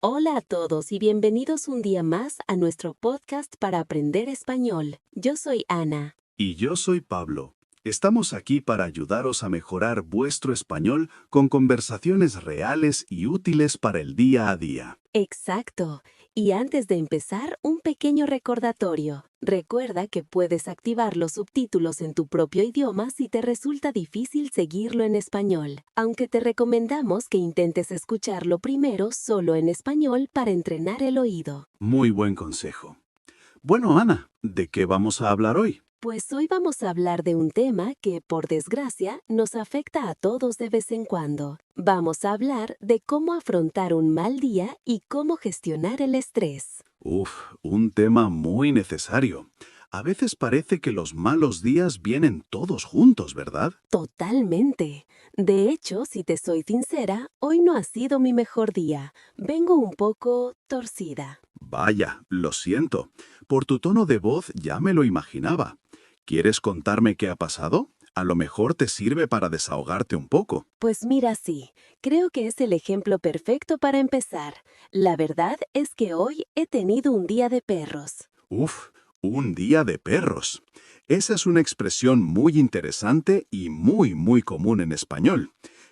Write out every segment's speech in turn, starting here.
Hola a todos y bienvenidos un día más a nuestro podcast para aprender español. Yo soy Ana. Y yo soy Pablo. Estamos aquí para ayudaros a mejorar vuestro español con conversaciones reales y útiles para el día a día. Exacto. Y antes de empezar, un pequeño recordatorio. Recuerda que puedes activar los subtítulos en tu propio idioma si te resulta difícil seguirlo en español, aunque te recomendamos que intentes escucharlo primero solo en español para entrenar el oído. Muy buen consejo. Bueno, Ana, ¿de qué vamos a hablar hoy? Pues hoy vamos a hablar de un tema que, por desgracia, nos afecta a todos de vez en cuando. Vamos a hablar de cómo afrontar un mal día y cómo gestionar el estrés. Un tema muy necesario. A veces parece que los malos días vienen todos juntos, ¿verdad? Totalmente. De hecho, si te soy sincera, hoy no ha sido mi mejor día. Vengo un poco torcida. Vaya, lo siento. Por tu tono de voz ya me lo imaginaba. ¿Quieres contarme qué ha pasado? A lo mejor te sirve para desahogarte un poco. Pues mira, sí, creo que es el ejemplo perfecto para empezar. La verdad es que hoy he tenido un día de perros. Un día de perros. Esa es una expresión muy interesante y muy común en español.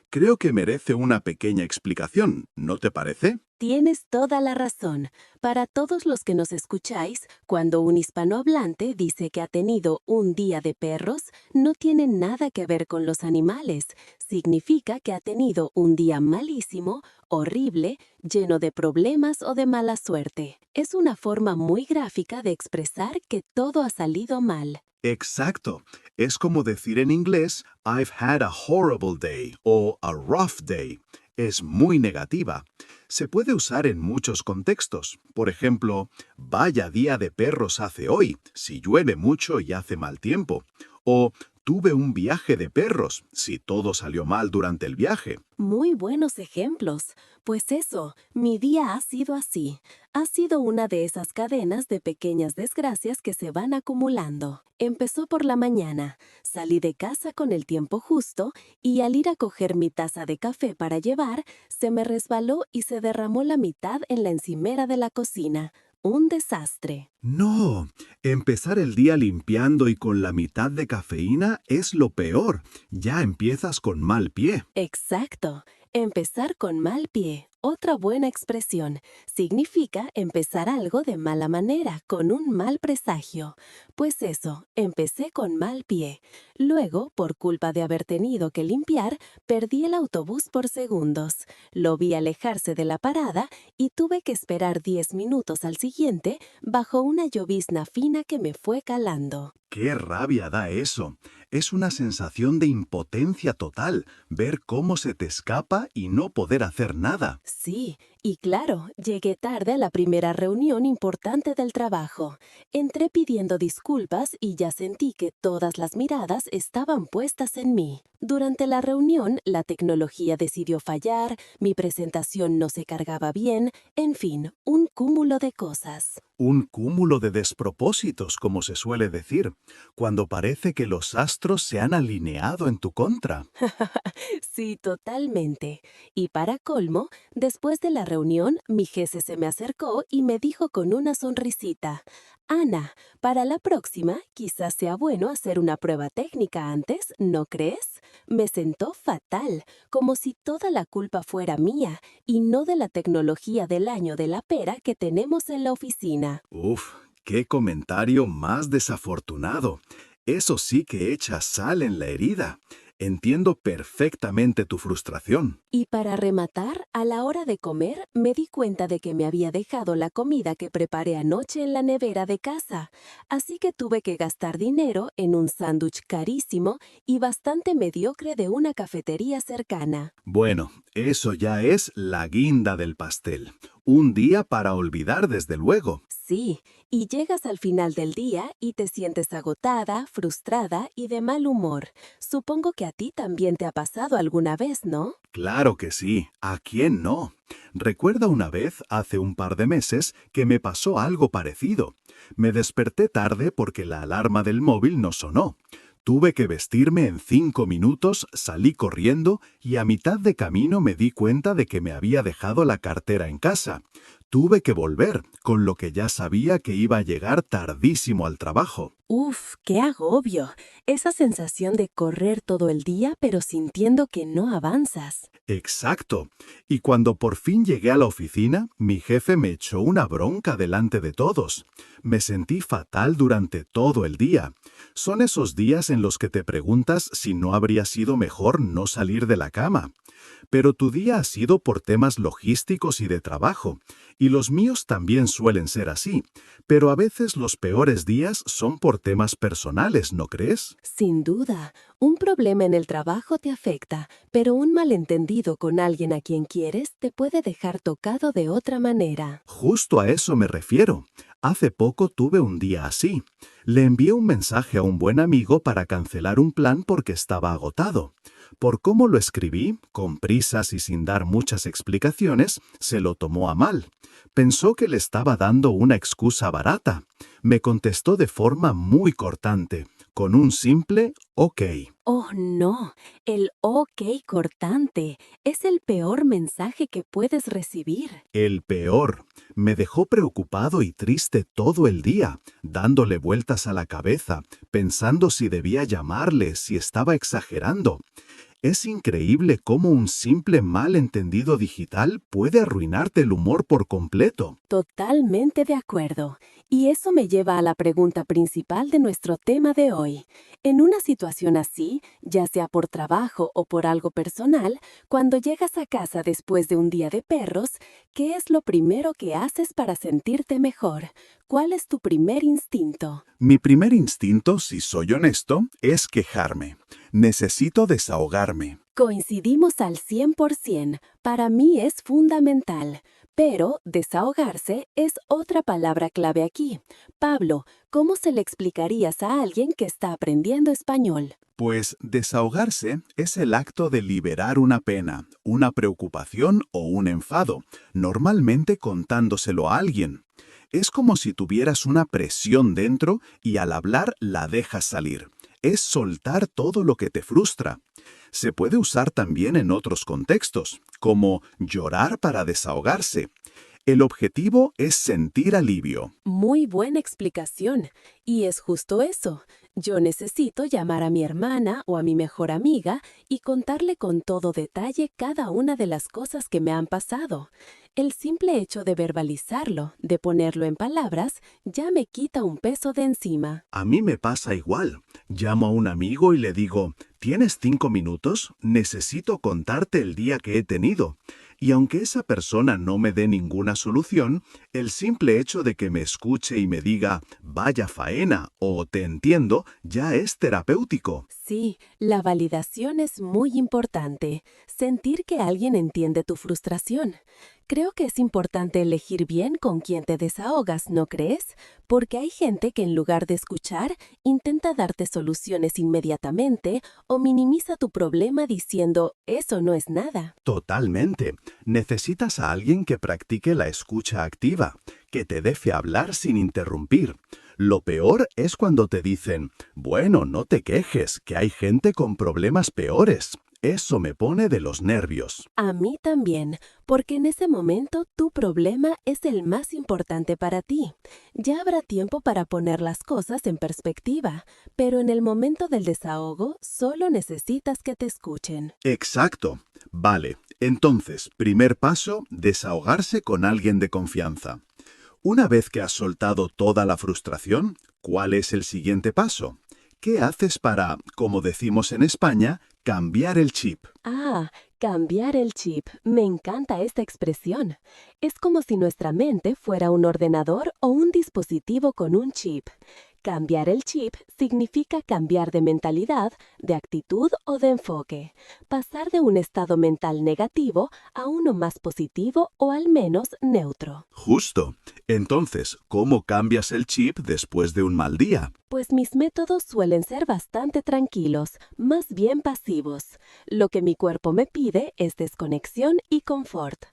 Creo que merece una pequeña explicación, ¿no te parece? Tienes toda la razón. Para todos los que nos escucháis, cuando un hispanohablante dice que ha tenido un día de perros, no tiene nada que ver con los animales. Significa que ha tenido un día malísimo, horrible, lleno de problemas o de mala suerte. Es una forma muy gráfica de expresar que todo ha salido mal. Exacto. Es como decir en inglés, I've had a horrible day o a rough day. Es muy negativa. Se puede usar en muchos contextos. Por ejemplo, vaya día de perros hace hoy, si llueve mucho y hace mal tiempo. O tuve un viaje de perros, si todo salió mal durante el viaje. Muy buenos ejemplos. Pues eso, mi día ha sido así. Ha sido una de esas cadenas de pequeñas desgracias que se van acumulando. Empezó por la mañana. Salí de casa con el tiempo justo y al ir a coger mi taza de café para llevar, se me resbaló y se derramó la mitad en la encimera de la cocina. Un desastre. No, empezar el día limpiando y con la mitad de cafeína es lo peor. Ya empiezas con mal pie. Exacto. Empezar con mal pie. Otra buena expresión. Significa empezar algo de mala manera, con un mal presagio. Pues eso, empecé con mal pie. Luego, por culpa de haber tenido que limpiar, perdí el autobús por segundos. Lo vi alejarse de la parada y tuve que esperar 10 minutos al siguiente bajo una llovizna fina que me fue calando. ¡Qué rabia da eso! Es una sensación de impotencia total, ver cómo se te escapa y no poder hacer nada. Sí, y claro, llegué tarde a la primera reunión importante del trabajo. Entré pidiendo disculpas y ya sentí que todas las miradas estaban puestas en mí. Durante la reunión, la tecnología decidió fallar, mi presentación no se cargaba bien, en fin, un cúmulo de cosas. Un cúmulo de despropósitos, como se suele decir, cuando parece que los astros se han alineado en tu contra. Sí, totalmente. Y para colmo, después de la reunión, mi jefe se me acercó y me dijo con una sonrisita, Ana, para la próxima quizás sea bueno hacer una prueba técnica antes, ¿no crees? Me sentó fatal, como si toda la culpa fuera mía y no de la tecnología del año de la pera que tenemos en la oficina. ¡Qué comentario más desafortunado! Eso sí que echa sal en la herida. Entiendo perfectamente tu frustración. Y para rematar, a la hora de comer, me di cuenta de que me había dejado la comida que preparé anoche en la nevera de casa. Así que tuve que gastar dinero en un sándwich carísimo y bastante mediocre de una cafetería cercana. Bueno, eso ya es la guinda del pastel. Un día para olvidar, desde luego. Sí, y llegas al final del día y te sientes agotada, frustrada y de mal humor. Supongo que a ti también te ha pasado alguna vez, ¿no? Claro que sí, ¿a quién no? Recuerda una vez, hace un par de meses, que me pasó algo parecido. Me desperté tarde porque la alarma del móvil no sonó. Tuve que vestirme en 5 minutos, salí corriendo y a mitad de camino me di cuenta de que me había dejado la cartera en casa. Tuve que volver, con lo que ya sabía que iba a llegar tardísimo al trabajo. Uf, qué agobio. Esa sensación de correr todo el día pero sintiendo que no avanzas. Exacto. Y cuando por fin llegué a la oficina, mi jefe me echó una bronca delante de todos. Me sentí fatal durante todo el día. Son esos días en los que te preguntas si no habría sido mejor no salir de la cama. Pero tu día ha sido por temas logísticos y de trabajo, y los míos también suelen ser así, pero a veces los peores días son por temas personales, ¿no crees? Sin duda, un problema en el trabajo te afecta, pero un malentendido con alguien a quien quieres te puede dejar tocado de otra manera. Justo a eso me refiero. Hace poco tuve un día así. Le envié un mensaje a un buen amigo para cancelar un plan porque estaba agotado. Por cómo lo escribí, con prisas y sin dar muchas explicaciones, se lo tomó a mal. Pensó que le estaba dando una excusa barata. Me contestó de forma muy cortante, con un simple OK. Oh, no, el OK cortante es el peor mensaje que puedes recibir. El peor. Me dejó preocupado y triste todo el día, dándole vueltas a la cabeza, pensando si debía llamarle, si estaba exagerando. Es increíble cómo un simple malentendido digital puede arruinarte el humor por completo. Totalmente de acuerdo. Y eso me lleva a la pregunta principal de nuestro tema de hoy. En una situación así, ya sea por trabajo o por algo personal, cuando llegas a casa después de un día de perros, ¿qué es lo primero que haces para sentirte mejor? ¿Cuál es tu primer instinto? Mi primer instinto, si soy honesto, es quejarme. Necesito desahogarme. Coincidimos al 100%. Para mí es fundamental. Pero desahogarse es otra palabra clave aquí. Pablo, ¿cómo se le explicarías a alguien que está aprendiendo español? Pues desahogarse es el acto de liberar una pena, una preocupación o un enfado, normalmente contándoselo a alguien. Es como si tuvieras una presión dentro y al hablar la dejas salir. Es soltar todo lo que te frustra. Se puede usar también en otros contextos, como llorar para desahogarse. El objetivo es sentir alivio. Muy buena explicación. Y es justo eso. Yo necesito llamar a mi hermana o a mi mejor amiga y contarle con todo detalle cada una de las cosas que me han pasado. El simple hecho de verbalizarlo, de ponerlo en palabras, ya me quita un peso de encima. A mí me pasa igual. Llamo a un amigo y le digo, ¿tienes 5 minutos? Necesito contarte el día que he tenido. Y aunque esa persona no me dé ninguna solución, el simple hecho de que me escuche y me diga, vaya faena o te entiendo, ya es terapéutico. Sí, la validación es muy importante. Sentir que alguien entiende tu frustración. Creo que es importante elegir bien con quién te desahogas, ¿no crees? Porque hay gente que en lugar de escuchar, intenta darte soluciones inmediatamente o minimiza tu problema diciendo, eso no es nada. Totalmente. Necesitas a alguien que practique la escucha activa, que te deje hablar sin interrumpir. Lo peor es cuando te dicen, bueno, no te quejes, que hay gente con problemas peores. Eso me pone de los nervios. A mí también, porque en ese momento tu problema es el más importante para ti. Ya habrá tiempo para poner las cosas en perspectiva, pero en el momento del desahogo solo necesitas que te escuchen. Exacto. Vale, entonces, primer paso, desahogarse con alguien de confianza. Una vez que has soltado toda la frustración, ¿cuál es el siguiente paso? ¿Qué haces para, como decimos en España, cambiar el chip? Ah, cambiar el chip. Me encanta esta expresión. Es como si nuestra mente fuera un ordenador o un dispositivo con un chip. Cambiar el chip significa cambiar de mentalidad, de actitud o de enfoque. Pasar de un estado mental negativo a uno más positivo o al menos neutro. Justo. Entonces, ¿cómo cambias el chip después de un mal día? Pues mis métodos suelen ser bastante tranquilos, más bien pasivos. Lo que mi cuerpo me pide es desconexión y confort.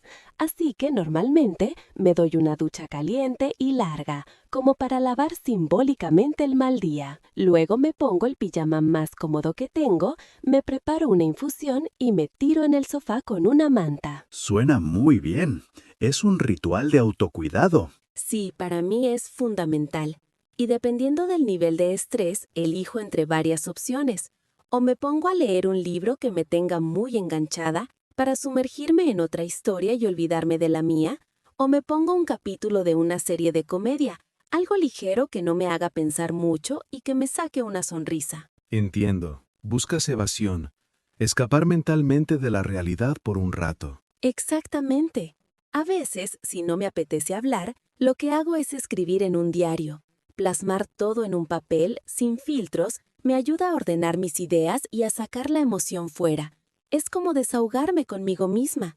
Así que normalmente me doy una ducha caliente y larga, como para lavar simbólicamente el mal día. Luego me pongo el pijama más cómodo que tengo, me preparo una infusión y me tiro en el sofá con una manta. Suena muy bien. Es un ritual de autocuidado. Sí, para mí es fundamental. Y dependiendo del nivel de estrés, elijo entre varias opciones. O me pongo a leer un libro que me tenga muy enganchada para sumergirme en otra historia y olvidarme de la mía, o me pongo un capítulo de una serie de comedia, algo ligero que no me haga pensar mucho y que me saque una sonrisa. Entiendo. Buscas evasión. Escapar mentalmente de la realidad por un rato. Exactamente. A veces, si no me apetece hablar, lo que hago es escribir en un diario. Plasmar todo en un papel, sin filtros, me ayuda a ordenar mis ideas y a sacar la emoción fuera. Es como desahogarme conmigo misma.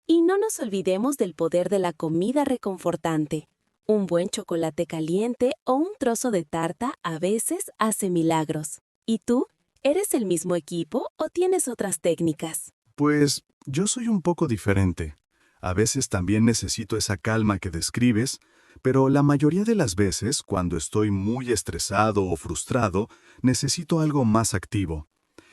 Y no nos olvidemos del poder de la comida reconfortante. Un buen chocolate caliente o un trozo de tarta a veces hace milagros. ¿Y tú? ¿Eres el mismo equipo o tienes otras técnicas? Pues yo soy un poco diferente. A veces también necesito esa calma que describes, pero la mayoría de las veces, cuando estoy muy estresado o frustrado, necesito algo más activo.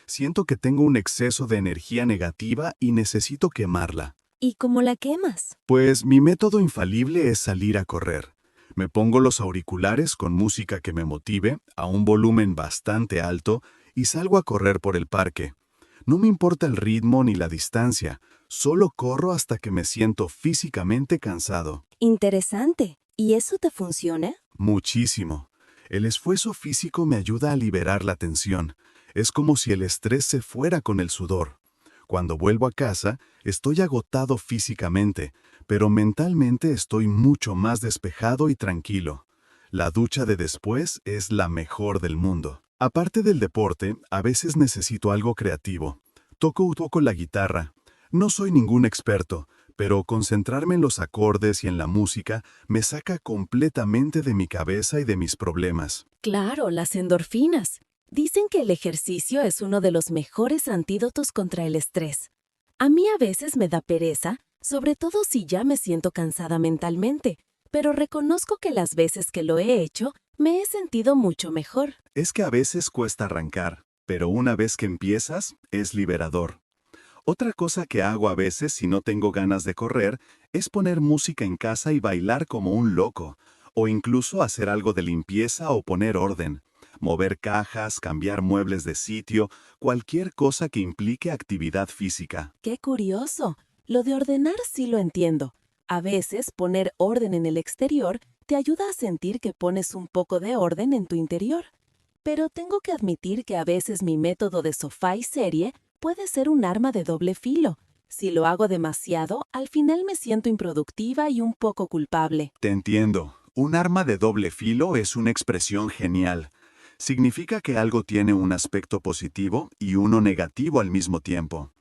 Siento que tengo un exceso de energía negativa y necesito quemarla. ¿Y cómo la quemas? Pues mi método infalible es salir a correr. Me pongo los auriculares con música que me motive, a un volumen bastante alto, y salgo a correr por el parque. No me importa el ritmo ni la distancia, solo corro hasta que me siento físicamente cansado. Interesante. ¿Y eso te funciona? Muchísimo. El esfuerzo físico me ayuda a liberar la tensión. Es como si el estrés se fuera con el sudor. Cuando vuelvo a casa, estoy agotado físicamente, pero mentalmente estoy mucho más despejado y tranquilo. La ducha de después es la mejor del mundo. Aparte del deporte, a veces necesito algo creativo. Toco un poco la guitarra. No soy ningún experto, pero concentrarme en los acordes y en la música me saca completamente de mi cabeza y de mis problemas. Claro, las endorfinas. Dicen que el ejercicio es uno de los mejores antídotos contra el estrés. A mí a veces me da pereza, sobre todo si ya me siento cansada mentalmente, pero reconozco que las veces que lo he hecho, me he sentido mucho mejor. Es que a veces cuesta arrancar, pero una vez que empiezas, es liberador. Otra cosa que hago a veces si no tengo ganas de correr es poner música en casa y bailar como un loco, o incluso hacer algo de limpieza o poner orden, mover cajas, cambiar muebles de sitio, cualquier cosa que implique actividad física. ¡Qué curioso! Lo de ordenar sí lo entiendo. A veces poner orden en el exterior te ayuda a sentir que pones un poco de orden en tu interior. Pero tengo que admitir que a veces mi método de sofá y serie puede ser un arma de doble filo. Si lo hago demasiado, al final me siento improductiva y un poco culpable. Te entiendo. Un arma de doble filo es una expresión genial. Significa que algo tiene un aspecto positivo y uno negativo al mismo tiempo.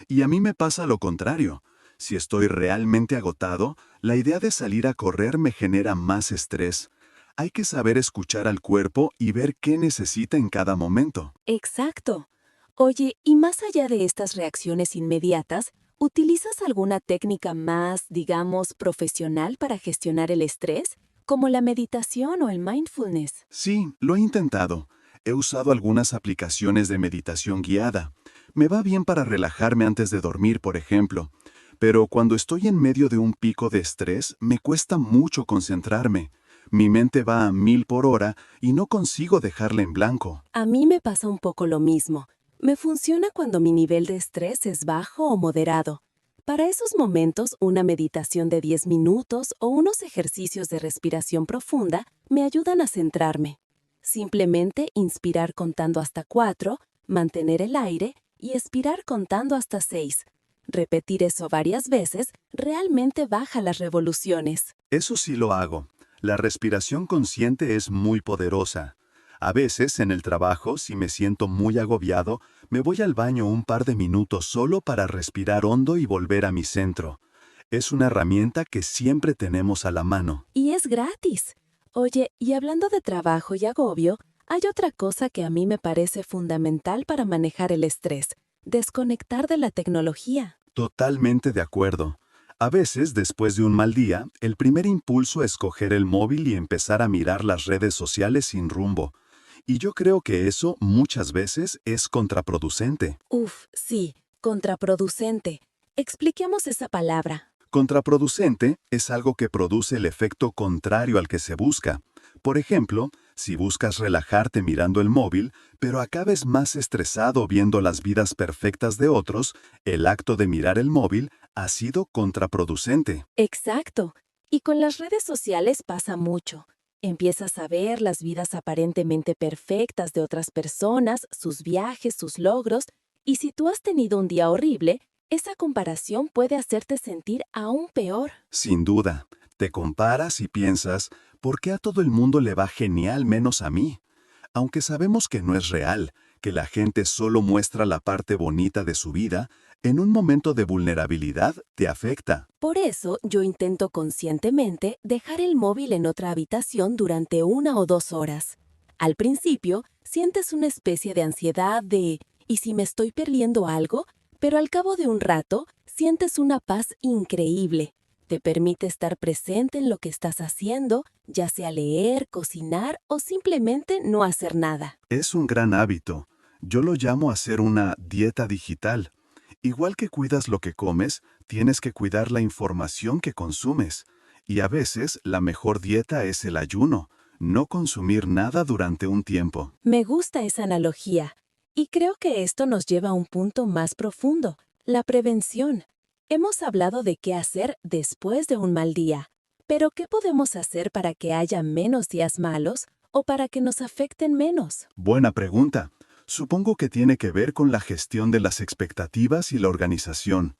Y a mí me pasa lo contrario. Si estoy realmente agotado, la idea de salir a correr me genera más estrés. Hay que saber escuchar al cuerpo y ver qué necesita en cada momento. Exacto. Oye, y más allá de estas reacciones inmediatas, ¿utilizas alguna técnica más, digamos, profesional para gestionar el estrés, como la meditación o el mindfulness? Sí, lo he intentado. He usado algunas aplicaciones de meditación guiada. Me va bien para relajarme antes de dormir, por ejemplo. Pero cuando estoy en medio de un pico de estrés, me cuesta mucho concentrarme. Mi mente va a 1000 por hora y no consigo dejarla en blanco. A mí me pasa un poco lo mismo. Me funciona cuando mi nivel de estrés es bajo o moderado. Para esos momentos, una meditación de 10 minutos o unos ejercicios de respiración profunda me ayudan a centrarme. Simplemente inspirar contando hasta 4, mantener el aire y expirar contando hasta 6. Repetir eso varias veces realmente baja las revoluciones. Eso sí lo hago. La respiración consciente es muy poderosa. A veces, en el trabajo, si me siento muy agobiado, me voy al baño un par de minutos solo para respirar hondo y volver a mi centro. Es una herramienta que siempre tenemos a la mano. Y es gratis. Oye, y hablando de trabajo y agobio, hay otra cosa que a mí me parece fundamental para manejar el estrés: desconectar de la tecnología. Totalmente de acuerdo. A veces, después de un mal día, el primer impulso es coger el móvil y empezar a mirar las redes sociales sin rumbo. Y yo creo que eso muchas veces es contraproducente. Uf, sí, contraproducente. Expliquemos esa palabra. Contraproducente es algo que produce el efecto contrario al que se busca. Por ejemplo, si buscas relajarte mirando el móvil, pero acabes más estresado viendo las vidas perfectas de otros, el acto de mirar el móvil ha sido contraproducente. Exacto. Y con las redes sociales pasa mucho. Empiezas a ver las vidas aparentemente perfectas de otras personas, sus viajes, sus logros, y si tú has tenido un día horrible, esa comparación puede hacerte sentir aún peor. Sin duda, te comparas y piensas, ¿por qué a todo el mundo le va genial menos a mí? Aunque sabemos que no es real, que la gente solo muestra la parte bonita de su vida, en un momento de vulnerabilidad te afecta. Por eso yo intento conscientemente dejar el móvil en otra habitación durante 1 o 2 horas. Al principio, sientes una especie de ansiedad de ¿y si me estoy perdiendo algo? Pero al cabo de un rato, sientes una paz increíble. Te permite estar presente en lo que estás haciendo, ya sea leer, cocinar o simplemente no hacer nada. Es un gran hábito. Yo lo llamo hacer una dieta digital. Igual que cuidas lo que comes, tienes que cuidar la información que consumes. Y a veces la mejor dieta es el ayuno, no consumir nada durante un tiempo. Me gusta esa analogía. Y creo que esto nos lleva a un punto más profundo, la prevención. Hemos hablado de qué hacer después de un mal día, pero ¿qué podemos hacer para que haya menos días malos o para que nos afecten menos? Buena pregunta. Supongo que tiene que ver con la gestión de las expectativas y la organización.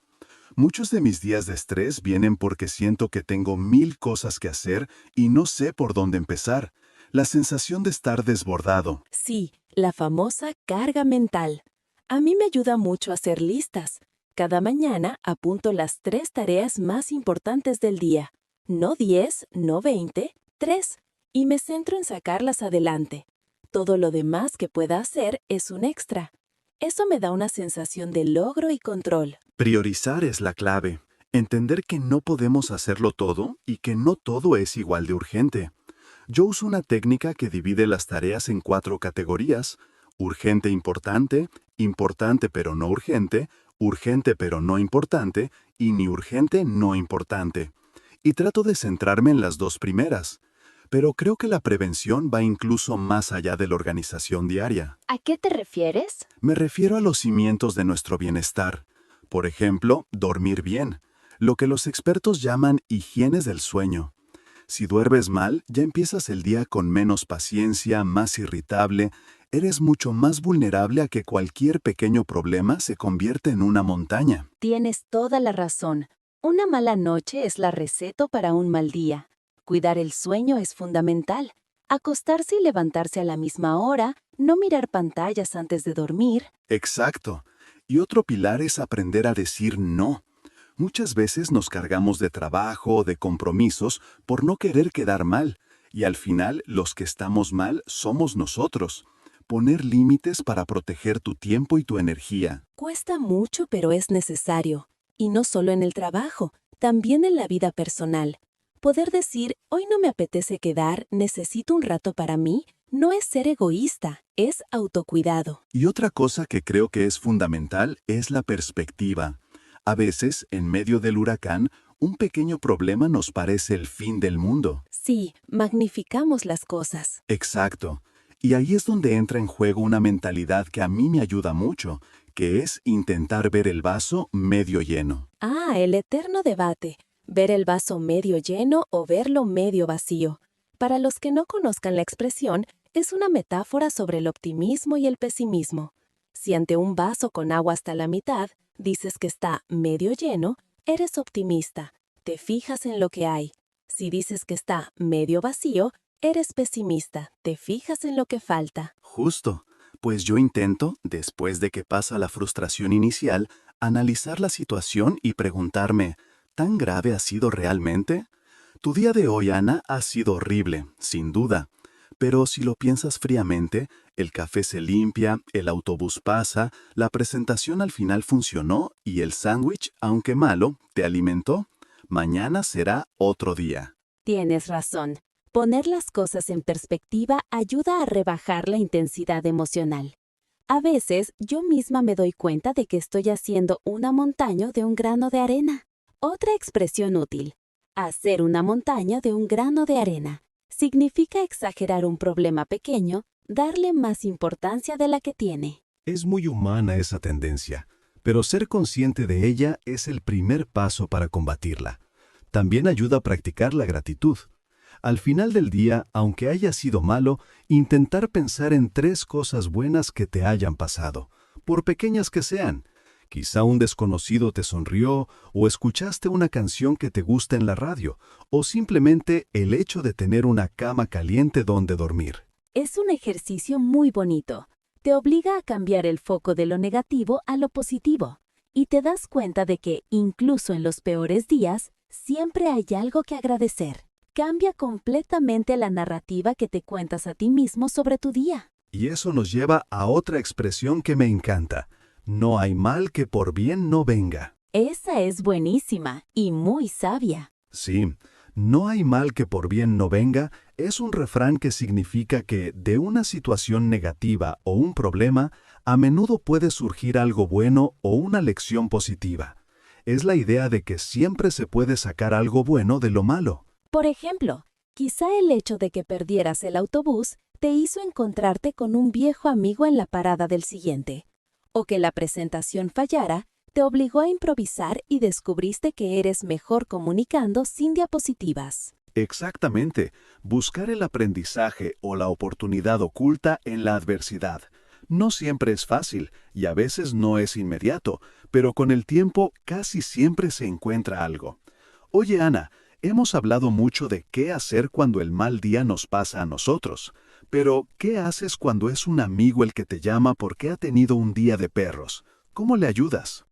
Muchos de mis días de estrés vienen porque siento que tengo 1000 cosas que hacer y no sé por dónde empezar. La sensación de estar desbordado. Sí, la famosa carga mental. A mí me ayuda mucho a hacer listas. Cada mañana apunto las 3 tareas más importantes del día. No 10, no 20, 3. Y me centro en sacarlas adelante. Todo lo demás que pueda hacer es un extra. Eso me da una sensación de logro y control. Priorizar es la clave. Entender que no podemos hacerlo todo y que no todo es igual de urgente. Yo uso una técnica que divide las tareas en 4 categorías: urgente importante pero no urgente pero no importante y ni urgente no importante. Y trato de centrarme en las 2 primeras. Pero creo que la prevención va incluso más allá de la organización diaria. ¿A qué te refieres? Me refiero a los cimientos de nuestro bienestar. Por ejemplo, dormir bien, lo que los expertos llaman higienes del sueño. Si duermes mal, ya empiezas el día con menos paciencia, más irritable, eres mucho más vulnerable a que cualquier pequeño problema se convierta en una montaña. Tienes toda la razón. Una mala noche es la receta para un mal día. Cuidar el sueño es fundamental. Acostarse y levantarse a la misma hora, no mirar pantallas antes de dormir. Exacto. Y otro pilar es aprender a decir no. Muchas veces nos cargamos de trabajo o de compromisos por no querer quedar mal, y al final los que estamos mal somos nosotros. Poner límites para proteger tu tiempo y tu energía. Cuesta mucho, pero es necesario. Y no solo en el trabajo, también en la vida personal. Poder decir, hoy no me apetece quedar, necesito un rato para mí, no es ser egoísta, es autocuidado. Y otra cosa que creo que es fundamental es la perspectiva. A veces, en medio del huracán, un pequeño problema nos parece el fin del mundo. Sí, magnificamos las cosas. Exacto. Y ahí es donde entra en juego una mentalidad que a mí me ayuda mucho, que es intentar ver el vaso medio lleno. Ah, el eterno debate. Ver el vaso medio lleno o verlo medio vacío. Para los que no conozcan la expresión, es una metáfora sobre el optimismo y el pesimismo. Si ante un vaso con agua hasta la mitad dices que está medio lleno, eres optimista, te fijas en lo que hay. Si dices que está medio vacío, eres pesimista, te fijas en lo que falta. Justo. Pues yo intento, después de que pasa la frustración inicial, analizar la situación y preguntarme, ¿tan grave ha sido realmente? Tu día de hoy, Ana, ha sido horrible, sin duda. Pero si lo piensas fríamente, el café se limpia, el autobús pasa, la presentación al final funcionó y el sándwich, aunque malo, te alimentó. Mañana será otro día. Tienes razón. Poner las cosas en perspectiva ayuda a rebajar la intensidad emocional. A veces, yo misma me doy cuenta de que estoy haciendo una montaña de un grano de arena. Otra expresión útil. Hacer una montaña de un grano de arena. Significa exagerar un problema pequeño, darle más importancia de la que tiene. Es muy humana esa tendencia, pero ser consciente de ella es el primer paso para combatirla. También ayuda a practicar la gratitud. Al final del día, aunque haya sido malo, intentar pensar en 3 cosas buenas que te hayan pasado, por pequeñas que sean. Quizá un desconocido te sonrió, o escuchaste una canción que te gusta en la radio, o simplemente el hecho de tener una cama caliente donde dormir. Es un ejercicio muy bonito. Te obliga a cambiar el foco de lo negativo a lo positivo, y te das cuenta de que, incluso en los peores días, siempre hay algo que agradecer. Cambia completamente la narrativa que te cuentas a ti mismo sobre tu día. Y eso nos lleva a otra expresión que me encanta. No hay mal que por bien no venga. Esa es buenísima y muy sabia. Sí, no hay mal que por bien no venga es un refrán que significa que de una situación negativa o un problema, a menudo puede surgir algo bueno o una lección positiva. Es la idea de que siempre se puede sacar algo bueno de lo malo. Por ejemplo, quizá el hecho de que perdieras el autobús te hizo encontrarte con un viejo amigo en la parada del siguiente, o que la presentación fallara te obligó a improvisar y descubriste que eres mejor comunicando sin diapositivas. Exactamente, buscar el aprendizaje o la oportunidad oculta en la adversidad. No siempre es fácil y a veces no es inmediato, pero con el tiempo casi siempre se encuentra algo. Oye, Ana, hemos hablado mucho de qué hacer cuando el mal día nos pasa a nosotros, pero ¿qué haces cuando es un amigo el que te llama porque ha tenido un día de perros? ¿Cómo le ayudas?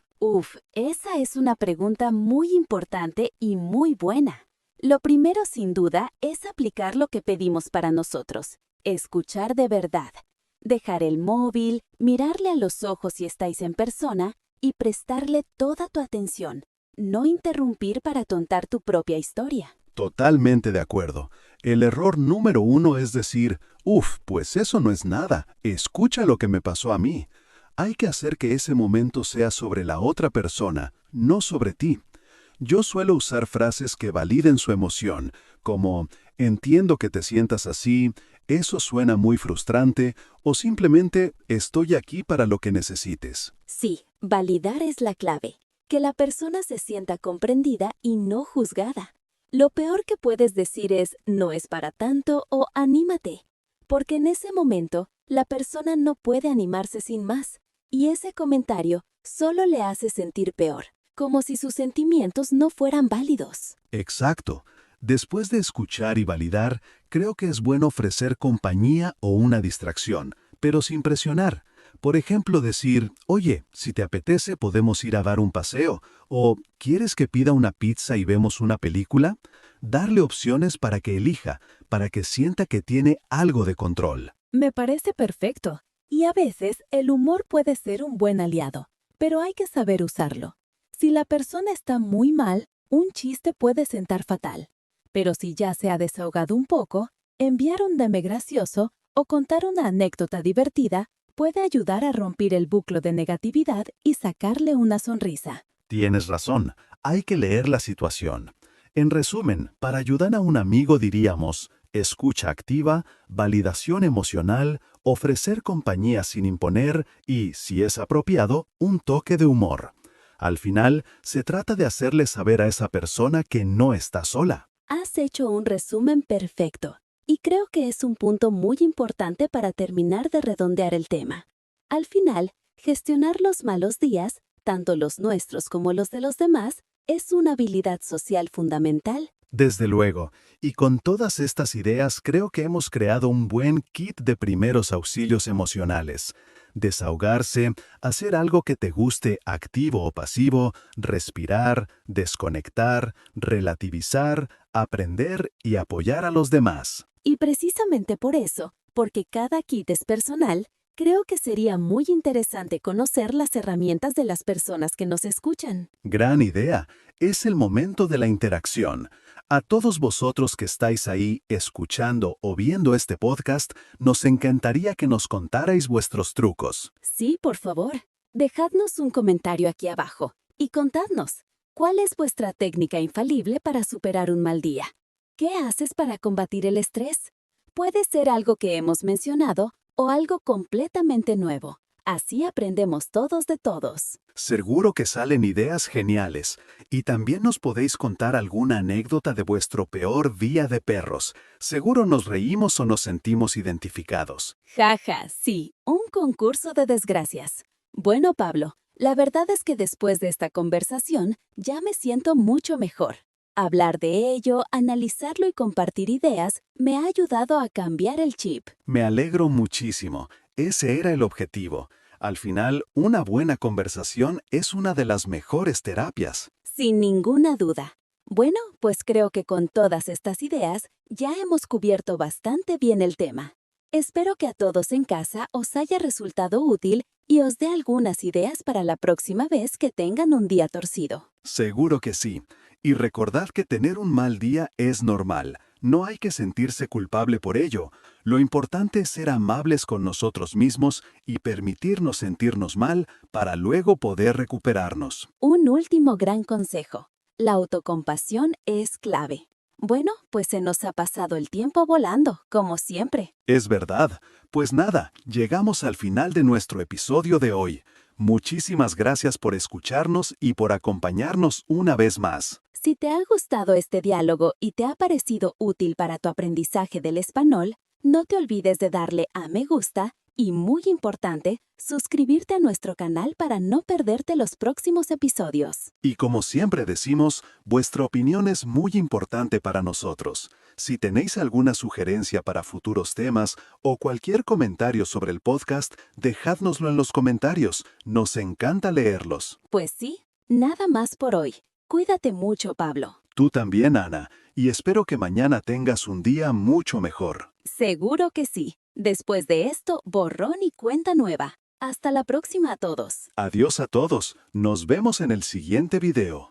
Esa es una pregunta muy importante y muy buena. Lo primero, sin duda, es aplicar lo que pedimos para nosotros. Escuchar de verdad. Dejar el móvil, mirarle a los ojos si estáis en persona y prestarle toda tu atención. No interrumpir para contar tu propia historia. Totalmente de acuerdo. El error número 1 es decir, pues eso no es nada, escucha lo que me pasó a mí. Hay que hacer que ese momento sea sobre la otra persona, no sobre ti. Yo suelo usar frases que validen su emoción, como entiendo que te sientas así, eso suena muy frustrante, o simplemente estoy aquí para lo que necesites. Sí, validar es la clave. Que la persona se sienta comprendida y no juzgada. Lo peor que puedes decir es no es para tanto o anímate, porque en ese momento la persona no puede animarse sin más, y ese comentario solo le hace sentir peor, como si sus sentimientos no fueran válidos. Exacto. Después de escuchar y validar, creo que es bueno ofrecer compañía o una distracción, pero sin presionar. Por ejemplo, decir, oye, si te apetece podemos ir a dar un paseo, o ¿quieres que pida una pizza y vemos una película? Darle opciones para que elija, para que sienta que tiene algo de control. Me parece perfecto. Y a veces el humor puede ser un buen aliado, pero hay que saber usarlo. Si la persona está muy mal, un chiste puede sentar fatal. Pero si ya se ha desahogado un poco, enviar un meme gracioso o contar una anécdota divertida puede ayudar a romper el bucle de negatividad y sacarle una sonrisa. Tienes razón, hay que leer la situación. En resumen, para ayudar a un amigo diríamos, escucha activa, validación emocional, ofrecer compañía sin imponer y, si es apropiado, un toque de humor. Al final, se trata de hacerle saber a esa persona que no está sola. Has hecho un resumen perfecto, y creo que es un punto muy importante para terminar de redondear el tema. Al final, gestionar los malos días, tanto los nuestros como los de los demás, es una habilidad social fundamental. Desde luego, y con todas estas ideas creo que hemos creado un buen kit de primeros auxilios emocionales. Desahogarse, hacer algo que te guste activo o pasivo, respirar, desconectar, relativizar, aprender y apoyar a los demás. Y precisamente por eso, porque cada kit es personal, creo que sería muy interesante conocer las herramientas de las personas que nos escuchan. Gran idea. Es el momento de la interacción. A todos vosotros que estáis ahí escuchando o viendo este podcast, nos encantaría que nos contarais vuestros trucos. Sí, por favor. Dejadnos un comentario aquí abajo y contadnos, ¿cuál es vuestra técnica infalible para superar un mal día? ¿Qué haces para combatir el estrés? Puede ser algo que hemos mencionado o algo completamente nuevo. Así aprendemos todos de todos. Seguro que salen ideas geniales. Y también nos podéis contar alguna anécdota de vuestro peor día de perros. Seguro nos reímos o nos sentimos identificados. Jaja, sí, un concurso de desgracias. Bueno, Pablo, la verdad es que después de esta conversación ya me siento mucho mejor. Hablar de ello, analizarlo y compartir ideas me ha ayudado a cambiar el chip. Me alegro muchísimo. Ese era el objetivo. Al final, una buena conversación es una de las mejores terapias. Sin ninguna duda. Bueno, pues creo que con todas estas ideas ya hemos cubierto bastante bien el tema. Espero que a todos en casa os haya resultado útil y os dé algunas ideas para la próxima vez que tengan un día torcido. Seguro que sí. Y recordad que tener un mal día es normal. No hay que sentirse culpable por ello. Lo importante es ser amables con nosotros mismos y permitirnos sentirnos mal para luego poder recuperarnos. Un último gran consejo. La autocompasión es clave. Bueno, pues se nos ha pasado el tiempo volando, como siempre. Es verdad. Pues nada, llegamos al final de nuestro episodio de hoy. Muchísimas gracias por escucharnos y por acompañarnos una vez más. Si te ha gustado este diálogo y te ha parecido útil para tu aprendizaje del español, no te olvides de darle a me gusta y, muy importante, suscribirte a nuestro canal para no perderte los próximos episodios. Y como siempre decimos, vuestra opinión es muy importante para nosotros. Si tenéis alguna sugerencia para futuros temas o cualquier comentario sobre el podcast, dejádnoslo en los comentarios. Nos encanta leerlos. Pues sí, nada más por hoy. Cuídate mucho, Pablo. Tú también, Ana, y espero que mañana tengas un día mucho mejor. Seguro que sí. Después de esto, borrón y cuenta nueva. Hasta la próxima a todos. Adiós a todos. Nos vemos en el siguiente video.